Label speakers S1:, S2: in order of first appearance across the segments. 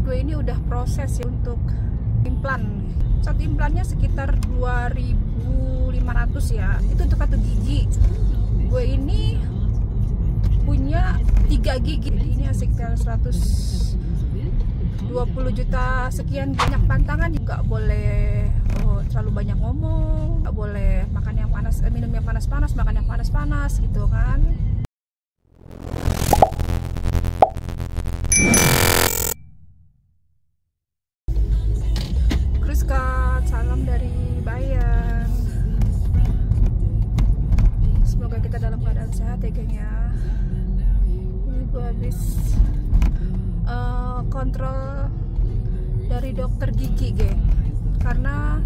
S1: gue ini udah proses ya untuk implan. Satu implannya sekitar 2.500 ya. Itu untuk satu gigi. Gue ini punya 3 gigi. Jadi ini sekitar 120 juta sekian. Banyak pantangan, nggak boleh terlalu banyak ngomong, nggak boleh makan yang panas, minum yang panas-panas, makan yang panas-panas gitu kan. Salam dari Bayan. Semoga kita dalam keadaan sehat ya geng ya. Ini gue habis kontrol dari dokter gigi geng. Karena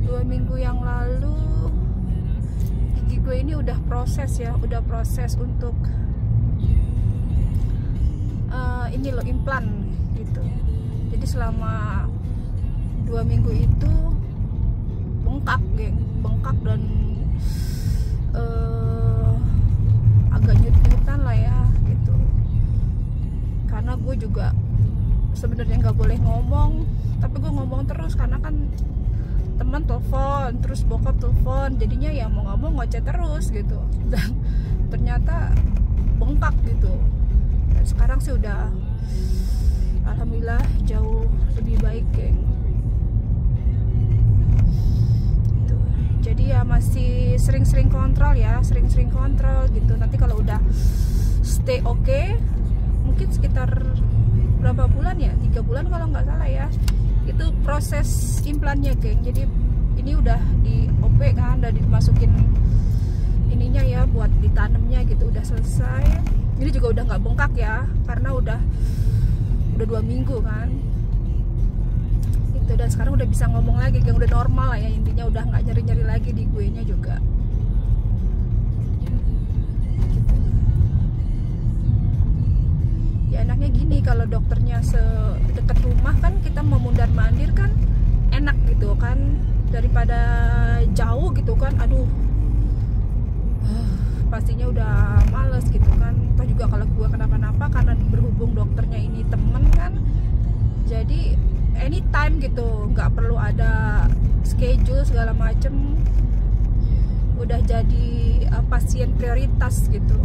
S1: 2 minggu yang lalu gigi gue ini udah proses ya, udah proses untuk ini loh, implan gitu. Jadi selama 2 minggu itu bengkak geng, bengkak dan agak nyut-nyutan lah ya gitu. Karena gue juga sebenarnya nggak boleh ngomong, tapi gue ngomong terus karena kan teman telepon, terus bokap telepon, jadinya ya mau nggak mau ngoceh terus gitu. Dan ternyata bengkak gitu. Dan sekarang sih udah alhamdulillah jauh lebih baik geng. Jadi ya masih sering-sering kontrol ya, sering-sering kontrol gitu. Nanti kalau udah stay oke, mungkin sekitar berapa bulan ya, 3 bulan kalau nggak salah ya, itu proses implannya geng. Jadi ini udah di OP kan, udah dimasukin ininya ya buat ditanamnya gitu, udah selesai. Ini juga udah nggak bengkak ya, karena udah 2 minggu kan. Dan sekarang udah bisa ngomong lagi, yang udah normal lah ya, intinya udah nggak nyeri-nyeri lagi di gue nya juga. Ya enaknya gini, kalau dokternya sedekat rumah kan, kita mau mundar-mandir kan enak gitu kan, daripada jauh gitu kan. Aduh, pastinya udah males gitu kan. Toh juga kalau gue kenapa-napa, karena berhubung dokternya ini temen kan, jadi anytime gitu, nggak perlu ada schedule segala macem, udah jadi pasien prioritas gitu.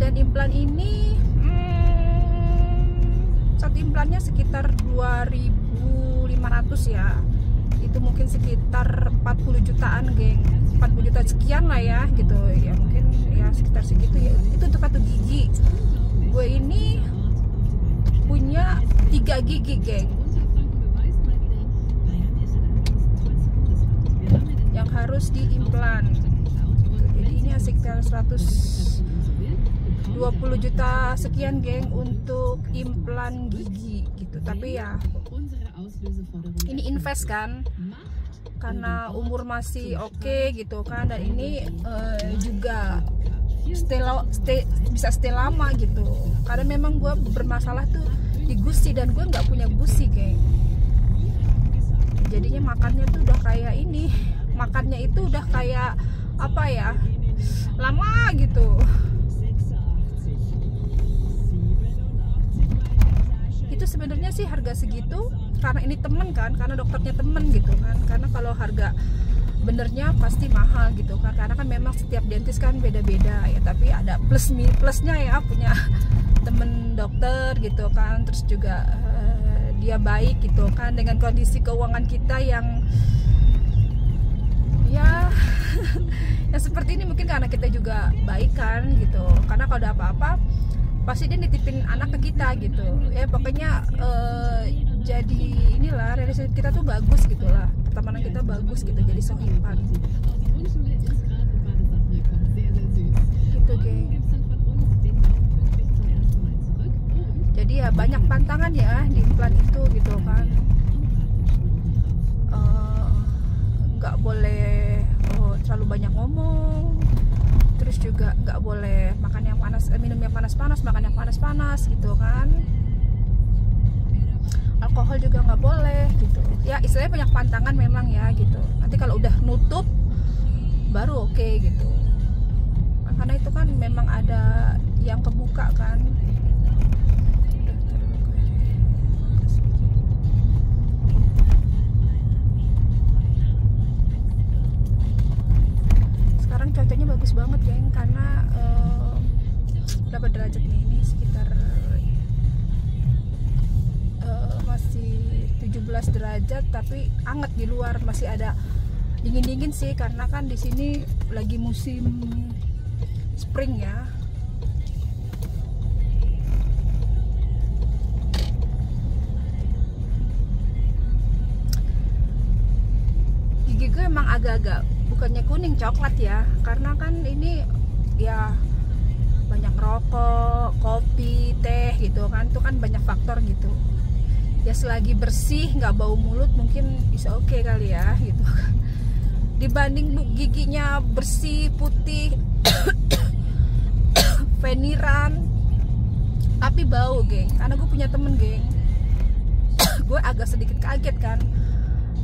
S1: Dan implan ini satu implannya sekitar 2.500 ya. Itu mungkin sekitar 40 jutaan geng, 40 juta sekian lah ya gitu ya, mungkin ya sekitar segitu ya. Itu untuk satu gigi. Gue ini punya 3 gigi geng yang harus diimplan. Jadi ini sekitar 120 juta sekian geng untuk implan gigi gitu. Tapi ya ini invest kan, karena umur masih oke gitu kan, dan ini juga bisa stay lama gitu. Karena memang gue bermasalah tuh di gusi, dan gue nggak punya gusi geng. Jadinya makannya tuh udah kayak ini, makannya itu udah kayak apa ya, lama gitu. Itu sebenarnya sih harga segitu karena ini temen kan, karena dokternya temen gitu kan. Karena kalau harga benernya pasti mahal gitu kan, karena kan memang setiap dentist kan beda-beda ya. Tapi ada plusnya ya, punya temen dokter gitu kan. Terus juga dia baik gitu kan, dengan kondisi keuangan kita yang ya yang seperti ini, mungkin karena kita juga baik kan gitu. Karena kalau ada apa-apa pasti dia nitipin anak ke kita gitu ya. Pokoknya jadi inilah, relasi kita tuh bagus gitu lah, pertemanan kita bagus gitu, jadi sohiban gitu geng. Jadi ya banyak pantangan ya di implan itu gitu kan. Nggak boleh terlalu banyak ngomong, terus juga nggak boleh makan yang panas, minum yang panas-panas, makan yang panas-panas gitu kan. Alkohol juga nggak boleh gitu ya, istilahnya banyak pantangan memang ya gitu. Nanti kalau udah nutup baru oke gitu, karena itu kan memang ada yang kebuka kan. derajat tapi anget di luar, masih ada dingin-dingin sih karena kan di sini lagi musim spring ya. Gigi gue emang agak-agak bukannya kuning coklat ya, karena kan ini ya banyak rokok, kopi, teh gitu kan, itu kan banyak faktor gitu ya. Selagi bersih nggak bau mulut mungkin bisa oke kali ya gitu kan, dibanding giginya bersih putih veniran tapi bau geng. Karena gue punya temen geng, gue agak sedikit kaget kan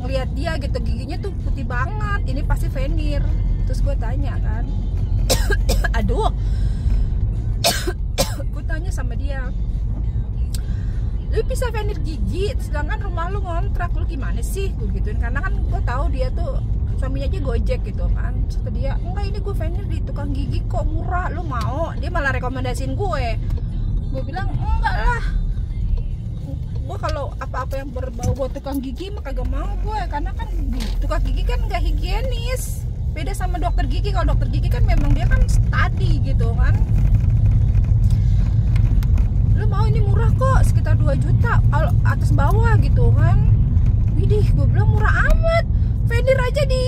S1: ngelihat dia gitu, giginya tuh putih banget, ini pasti venir. Terus gue tanya kan aduh gue tanya sama dia, lu bisa venir gigi sedangkan rumah lu ngontrak, lu gimana sih, gue gituin. Karena kan gue tahu dia tuh suaminya aja Gojek gitu kan. Terus dia, enggak ini gue venir di tukang gigi kok, murah, lu mau? Dia malah rekomendasiin gue. Gue bilang enggak lah, gue kalau apa-apa yang berbau buat tukang gigi mah kagak mau gue, karena kan tukang gigi kan nggak higienis, beda sama dokter gigi. Kalau dokter gigi kan memang dia kan study gitu kan. Lu mau, ini murah kok, sekitar 2 juta atas bawah gitu kan. Widih, gue bilang murah amat. Venir aja di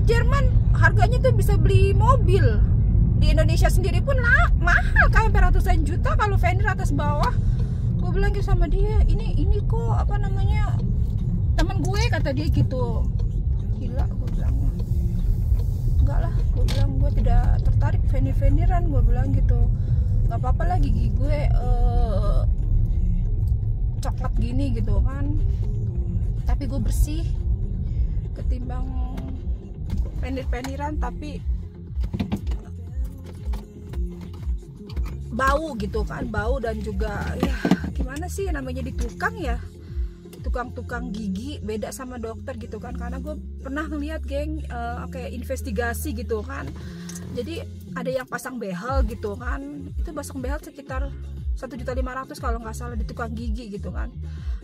S1: Jerman harganya tuh bisa beli mobil. Di Indonesia sendiri pun mahal kan, ratusan juta kalau venir atas bawah. Gue bilang gitu sama dia, ini kok apa namanya, teman gue kata dia gitu. Gila, gue bilang enggak lah, gue bilang gue tidak tertarik venir-veniran, gue bilang gitu. Gak apa-apa lah gigi gue coklat gini gitu kan, tapi gue bersih ketimbang venir-veniran tapi bau gitu kan, bau. Dan juga ya gimana sih namanya di tukang ya, tukang gigi beda sama dokter gitu kan. Karena gue pernah ngeliat geng kayak investigasi gitu kan, jadi ada yang pasang behel gitu kan, itu pasang behel sekitar 1.500.000 kalau nggak salah di tukang gigi gitu kan.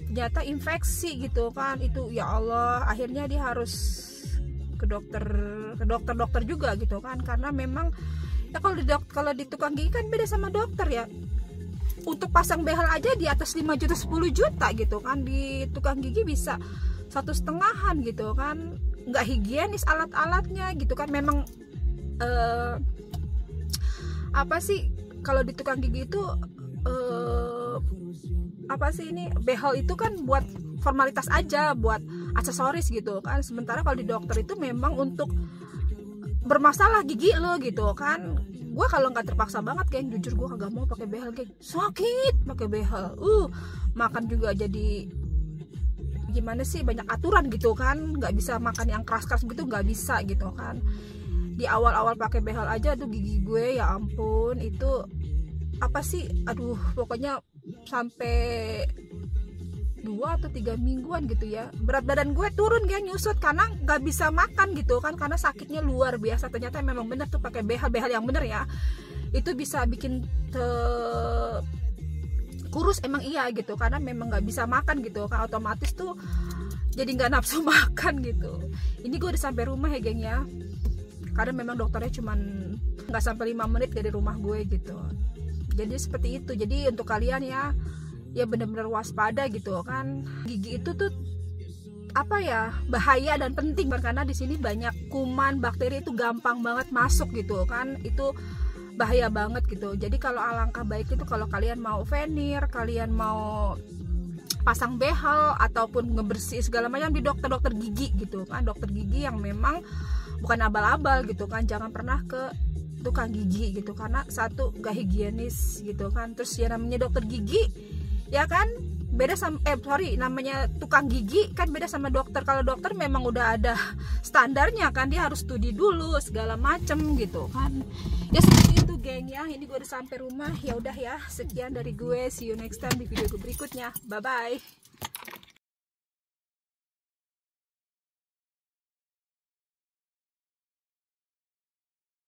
S1: Ternyata infeksi gitu kan, itu ya Allah, akhirnya dia harus ke dokter juga gitu kan. Karena memang ya kalau di tukang gigi kan beda sama dokter ya. Untuk pasang behel aja di atas 5 juta 10 juta gitu kan, di tukang gigi bisa 1,5-an gitu kan. Nggak higienis alat-alatnya gitu kan. Memang apa sih kalau di tukang gigi itu apa sih ini, behel itu kan buat formalitas aja, buat aksesoris gitu kan. Sementara kalau di dokter itu memang untuk bermasalah gigi lo gitu kan. Gue kalau nggak terpaksa banget geng, jujur gue kagak mau pakai behel geng, sakit pakai behel. Makan juga jadi gimana sih, banyak aturan gitu kan, nggak bisa makan yang keras-keras gitu, nggak bisa gitu kan. Di awal-awal pakai behel aja tuh gigi gue ya ampun, itu apa sih, aduh pokoknya sampai 2 atau 3 mingguan gitu ya. Berat badan gue turun geng, nyusut karena nggak bisa makan gitu kan, karena sakitnya luar biasa. Ternyata memang bener tuh pakai behel yang bener ya, itu bisa bikin kurus emang iya gitu, karena memang nggak bisa makan gitu kan, otomatis tuh jadi nggak nafsu makan gitu. Ini gue udah sampai rumah ya geng ya, karena memang dokternya cuman nggak sampai 5 menit dari rumah gue gitu. Jadi seperti itu. Jadi untuk kalian ya benar-benar waspada gitu kan. Gigi itu tuh apa ya, bahaya dan penting karena di sini banyak kuman, bakteri, itu gampang banget masuk gitu kan. Itu bahaya banget gitu. Jadi kalau alangkah baik itu kalau kalian mau venir, kalian mau pasang behel ataupun ngebersih segala macam di dokter gigi gitu kan. Dokter gigi yang memang bukan abal-abal gitu kan. Jangan pernah ke tukang gigi gitu, karena satu gak higienis gitu kan. Terus ya namanya dokter gigi ya kan beda sama namanya tukang gigi kan beda sama dokter. Kalau dokter memang udah ada standarnya kan, dia harus studi dulu segala macem gitu kan. Ya seperti itu geng ya. Ini gue udah sampai rumah. Ya udah ya, sekian dari gue, see you next time di video gue berikutnya. Bye bye.